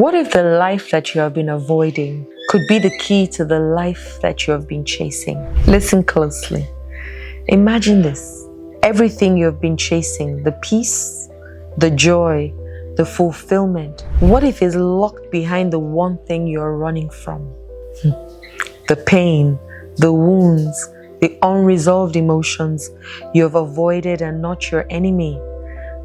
What if the life that you have been avoiding could be the key to the life that you have been chasing? Listen closely. Imagine this. Everything you have been chasing, the peace, the joy, the fulfillment, what if it's locked behind the one thing you're running from? The pain, the wounds, the unresolved emotions you have avoided are not your enemy.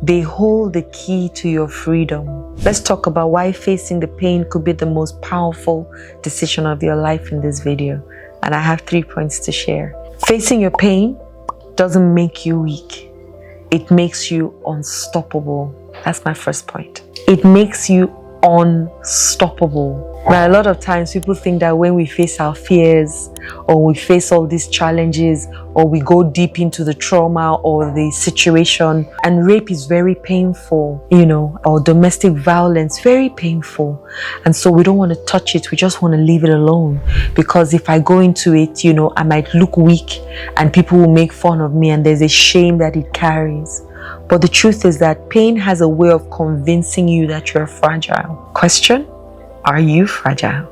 They hold the key to your freedom. Let's talk about why facing the pain could be the most powerful decision of your life in this video. And I have 3 points to share. Facing your pain doesn't make you weak. It makes you unstoppable. That's my first point. It makes you unstoppable. Now, a lot of times people think that when we face our fears or we face all these challenges or we go deep into the trauma or the situation, and rape is very painful, or domestic violence, very painful. And so we don't want to touch it. We just want to leave it alone, because if I go into it, I might look weak and people will make fun of me, and there's a shame that it carries. But the truth is that pain has a way of convincing you that you're fragile. Question: are you fragile?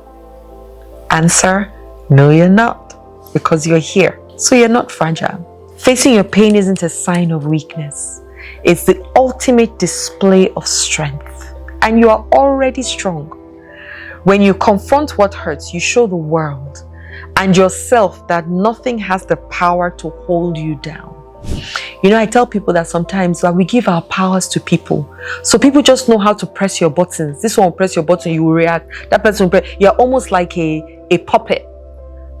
Answer: no, you're not, because you're here. So you're not fragile. Facing your pain isn't a sign of weakness. It's the ultimate display of strength. And you are already strong. When you confront what hurts, you show the world and yourself that nothing has the power to hold you down. I tell people that sometimes we give our powers to people. So people just know how to press your buttons. This one will press your button, you will react. That person will press. You're almost like a puppet.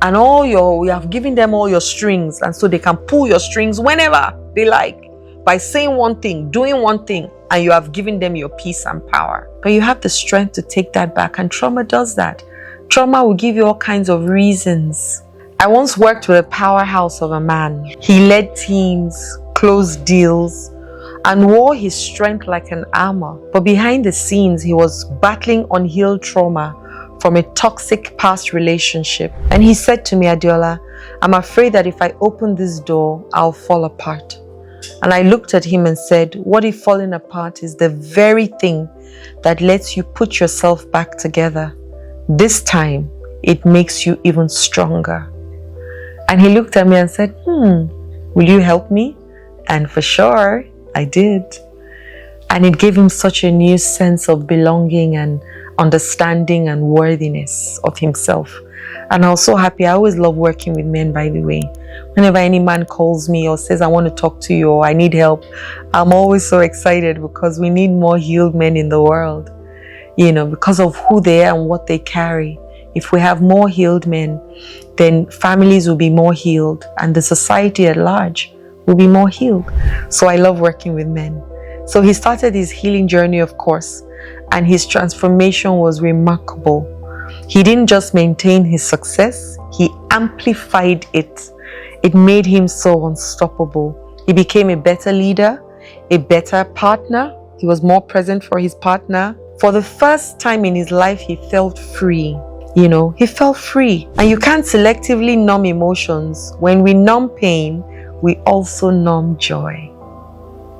And you have given them all your strings. And so they can pull your strings whenever they like. By saying one thing, doing one thing. And you have given them your peace and power. But you have the strength to take that back. And trauma does that. Trauma will give you all kinds of reasons. I once worked with a powerhouse of a man. He led teams, closed deals, and wore his strength like an armor. But behind the scenes, he was battling unhealed trauma from a toxic past relationship. And he said to me, Adiola, I'm afraid that if I open this door, I'll fall apart. And I looked at him and said, what if falling apart is the very thing that lets you put yourself back together? This time, it makes you even stronger. And he looked at me and said, will you help me? And for sure, I did. And it gave him such a new sense of belonging and understanding and worthiness of himself. And I was so happy. I always love working with men, by the way. Whenever any man calls me or says, I want to talk to you or I need help, I'm always so excited, because we need more healed men in the world, because of who they are and what they carry. If we have more healed men, then families will be more healed and the society at large will be more healed. So I love working with men. So he started his healing journey, of course, and his transformation was remarkable. He didn't just maintain his success, he amplified it. It made him so unstoppable. He became a better leader, a better partner. He was more present for his partner. For the first time in his life, he felt free. He felt free. And you can't selectively numb emotions. When we numb pain, we also numb joy.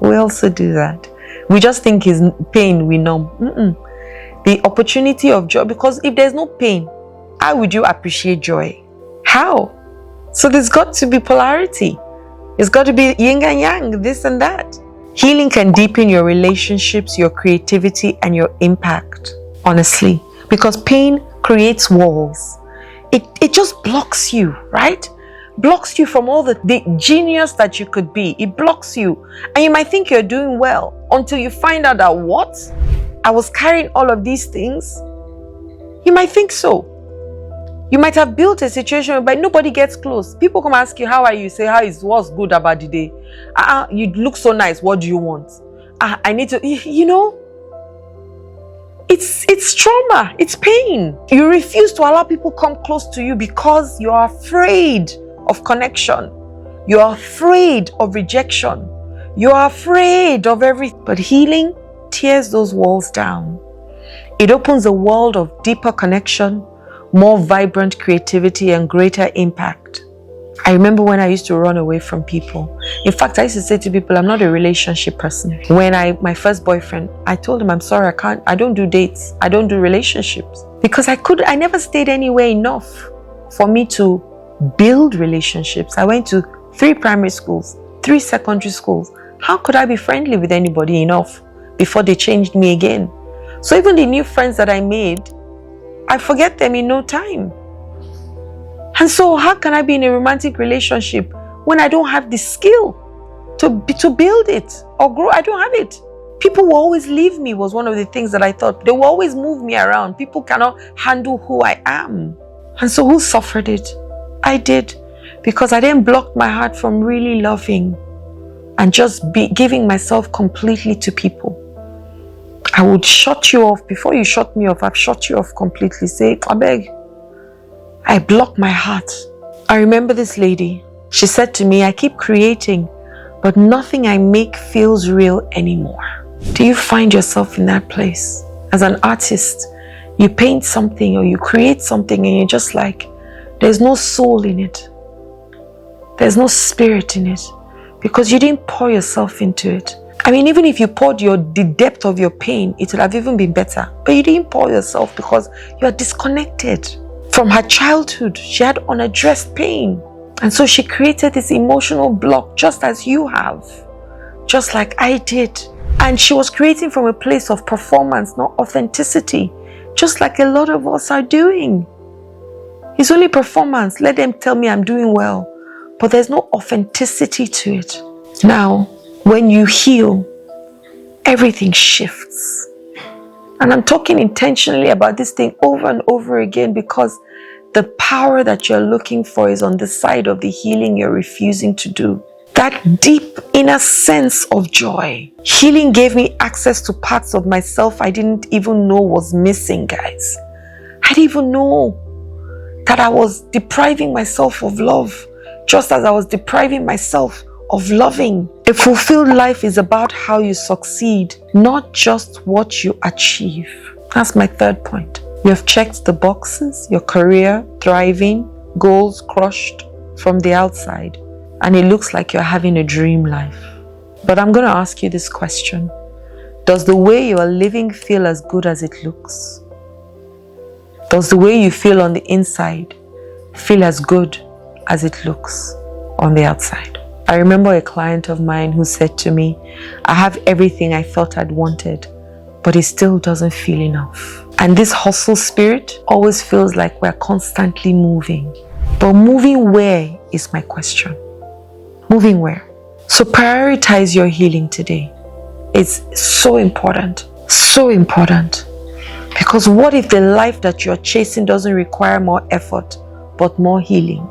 We also do that. We just think it's pain we numb. The opportunity of joy, because if there's no pain, how would you appreciate joy? How? So there's got to be polarity. It's got to be yin and yang, this and that. Healing can deepen your relationships, your creativity, and your impact. Honestly. Because pain creates walls. It just blocks you, right? Blocks you from all the genius that you could be. It blocks you. And you might think you're doing well until you find out that, what? I was carrying all of these things? You might think so. You might have built a situation where nobody gets close. People come ask you, how are you? You say, what's good about the day? You look so nice. What do you want? I need to, It's trauma. It's pain. You refuse to allow people come close to you because you are afraid of connection. You are afraid of rejection. You are afraid of everything. But healing tears those walls down. It opens a world of deeper connection, more vibrant creativity, and greater impact. I remember when I used to run away from people. In fact, I used to say to people, I'm not a relationship person. When my first boyfriend, I told him, I'm sorry, I don't do dates. I don't do relationships. Because I never stayed anywhere enough for me to build relationships. I went to 3 primary schools, 3 secondary schools. How could I be friendly with anybody enough before they changed me again? So even the new friends that I made, I forget them in no time. And so how can I be in a romantic relationship when I don't have the skill to build it or grow? I don't have it. People will always leave me was one of the things that I thought. They will always move me around. People cannot handle who I am. And so who suffered it? I did, because I didn't block my heart from really loving and just be giving myself completely to people. I would shut you off. Before you shut me off, I've shut you off completely. Say, I beg. I block my heart. I remember this lady. She said to me, I keep creating, but nothing I make feels real anymore. Do you find yourself in that place? As an artist, you paint something or you create something and you're just like, there's no soul in it. There's no spirit in it because you didn't pour yourself into it. I mean, even if you poured the depth of your pain, it would have even been better. But you didn't pour yourself because you are disconnected. From her childhood, she had unaddressed pain. And so she created this emotional block just as you have. Just like I did. And she was creating from a place of performance, not authenticity. Just like a lot of us are doing. It's only performance. Let them tell me I'm doing well. But there's no authenticity to it. Now, when you heal, everything shifts. And I'm talking intentionally about this thing over and over again because the power that you're looking for is on the side of the healing you're refusing to do. That deep inner sense of joy. Healing gave me access to parts of myself I didn't even know was missing, guys. I didn't even know that I was depriving myself of love, just as I was depriving myself of loving. A fulfilled life is about how you succeed, not just what you achieve. That's my third point. You have checked the boxes, your career, thriving, goals crushed from the outside, and it looks like you're having a dream life. But I'm going to ask you this question. Does the way you are living feel as good as it looks? Does the way you feel on the inside feel as good as it looks on the outside? I remember a client of mine who said to me, I have everything I thought I'd wanted, but it still doesn't feel enough. And this hustle spirit always feels like we're constantly moving. But moving where is my question? Moving where? So prioritize your healing today. It's so important. So important. Because what if the life that you're chasing doesn't require more effort, but more healing?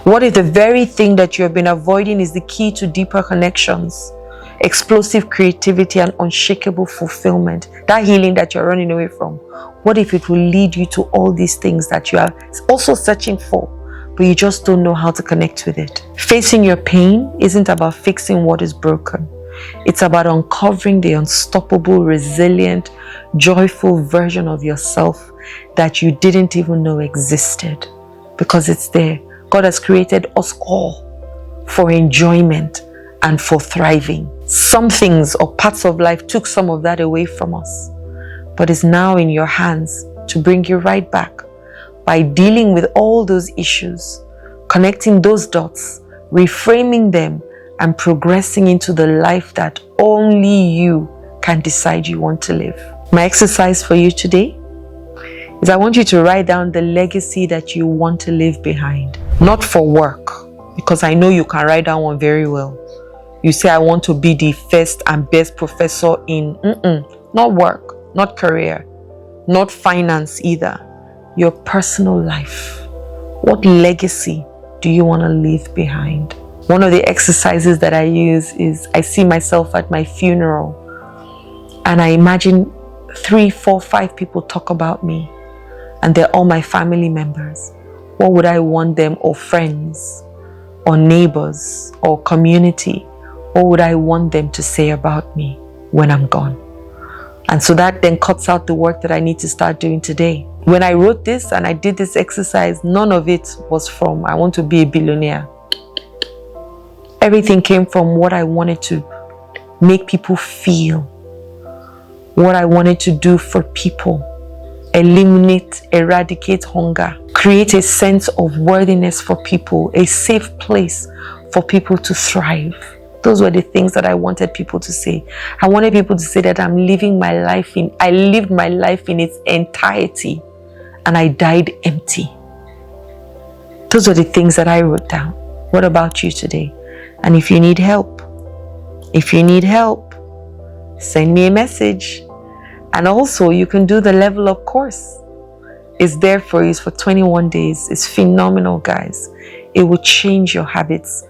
What if the very thing that you have been avoiding is the key to deeper connections, explosive creativity, and unshakable fulfillment? That healing that you're running away from. What if it will lead you to all these things that you are also searching for, but you just don't know how to connect with it? Facing your pain isn't about fixing what is broken. It's about uncovering the unstoppable, resilient, joyful version of yourself that you didn't even know existed. Because it's there. God has created us all for enjoyment and for thriving. Some things or parts of life took some of that away from us, but it's now in your hands to bring you right back by dealing with all those issues, connecting those dots, reframing them, and progressing into the life that only you can decide you want to live. My exercise for you today is I want you to write down the legacy that you want to leave behind. Not for work, because I know you can write down one very well. You say, I want to be the first and best professor in, not work, not career, not finance either. Your personal life. What legacy do you want to leave behind? One of the exercises that I use is I see myself at my funeral and I imagine 3, 4, 5 people talk about me and they're all my family members. What would I want them, or friends, or neighbors, or community, what would I want them to say about me when I'm gone? And so that then cuts out the work that I need to start doing today. When I wrote this and I did this exercise, none of it was from, I want to be a billionaire. Everything came from what I wanted to make people feel, what I wanted to do for people. Eliminate, eradicate hunger, create a sense of worthiness for people, a safe place for people to thrive. Those were the things that I wanted people to say. I wanted people to say that I lived my life in its entirety and I died empty. Those are the things that I wrote down. What about you today? And if you need help, send me a message. And also, you can do the Level Up course. It's there for you. It's for 21 days. It's phenomenal, guys. It will change your habits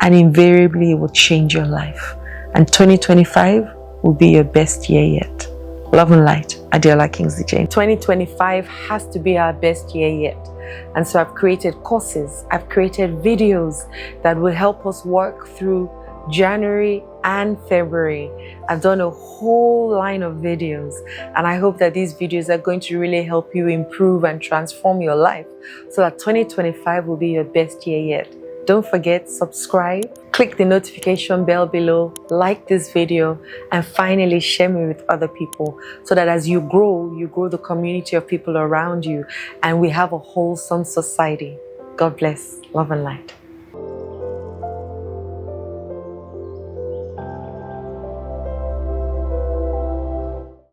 and invariably it will change your life. And 2025 will be your best year yet. Love and light, Adela Kingsley Jane. 2025 has to be our best year yet. And so I've created courses, I've created videos that will help us work through January and February. I've done a whole line of videos and I hope that these videos are going to really help you improve and transform your life so that 2025 will be your best year yet. Don't forget, subscribe, click the notification bell below, like this video, and finally share me with other people so that as you grow the community of people around you and we have a wholesome society. God bless. Love and light.